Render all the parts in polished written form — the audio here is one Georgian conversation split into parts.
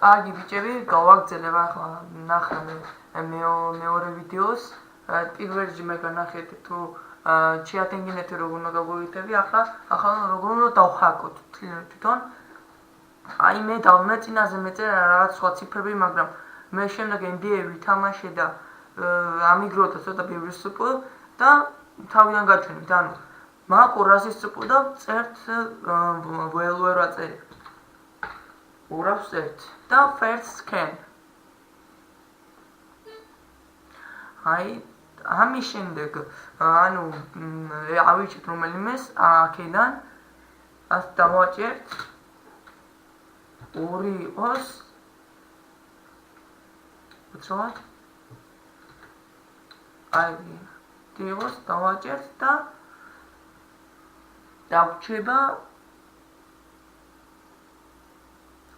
კარგი ბიჭები, გავაგრძელებ ახლა ნახე მეორე ვიდეოს. პირველში მე განახეთ თუ შეატენგინეთ როგორ უნდა გავუვითები, ახლა როგორ უნდა დავჰაკოთ თვითონ. აი მე დავმეწინაზე მეწერა რაღაც სხვა ციფრები, მაგრამ მე შემდეგ NBA ვითამაშე და ამიგროვდა ცოტა ბევრი სუპო და თავიდან გაჩვენეთ. ანუ მაგ 200 სუპო და წერთ ვერ აწერე. 201 და first scan. აი ამის შემდეგ ანუ ავიჩით რომელიმეს აქედან ასე დავაჭერთ 2 იყოს უცბად აი დიოს დავაჭერთ და დავრჩება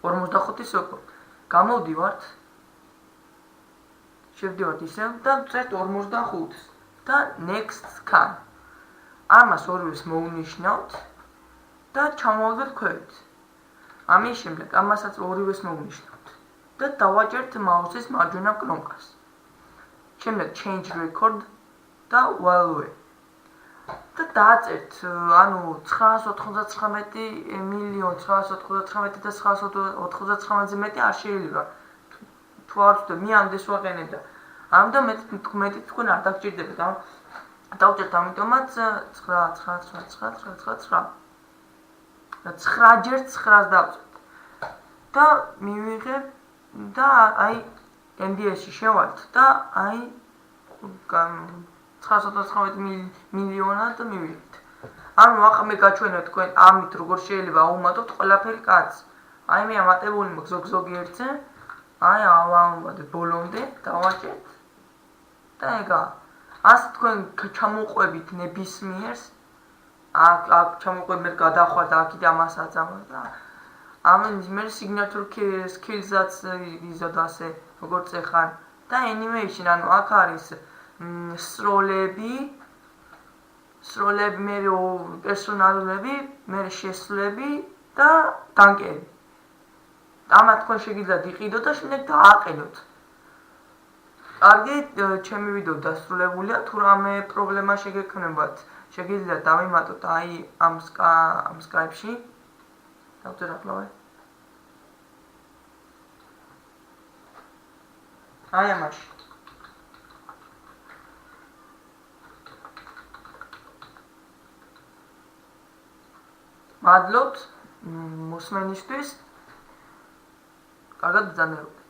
45 სოკო. გამოვდივართ შევდივართ ისევ და წერთ 45 და next scan. ამას ორივეს მოვნიშნავთ და ჩამოვაგდეთ ქვევით. ამის შემდეგ ამასაც ორივეს მოვნიშნავთ და დავაჭერთ მაუსის მარჯვენა კნოპკას. შემდეგ change record და value. და დააწერთ ანუ 999,999,999-ზე მეტი არ შეიძლება. თუ არ ვთქვი მე ამდენს ვაყენებ და ამიტომ მეტი თქვენ არ დაგჭირდებათ. დავწერთ ამიტომაც 9999999 და 9-ჯერ 9-ს დავწერთ. და მივიღებ და აი NDS-ში შევალთ და აი 999 მილიონად მივიღეთ. ანუ ახლა მე გაჩვენებ თქვენ ამით როგორ შეიძლება აუმატოთ ყველაფერი კაცს. აი მე ამატებული მაქვს ზოგი ერთზე. აი ავამატებ ბოლომდე, დავაჭერთ. და ეგა. ასე თქვენ ჩამოყვებით ნებისმიერს. აქ ჩამოყვებით მე გადახვართ აქ ამას აწამოთ და ამან მე signature skills-აც იზოდ ასე როგორ წეხან და animation ანუ აქ არის სროლები მე პერსონალები, მე შესვლები და დანკები. ამათ თქვენ შეგიძლიათ იყიდოთ და შემდეგ დააყენოთ. კარგი, ჩემი ვიდეო დასრულებულია. თუ რამე პრობლემა შეგექმნებათ, შეგიძლიათ დავიმატოთ აი ამ Skype-ში. დავწერ ახლავე. აი ამაში. მადლობთ მოსმენისთვის. კარგად ბრძანებოდეთ.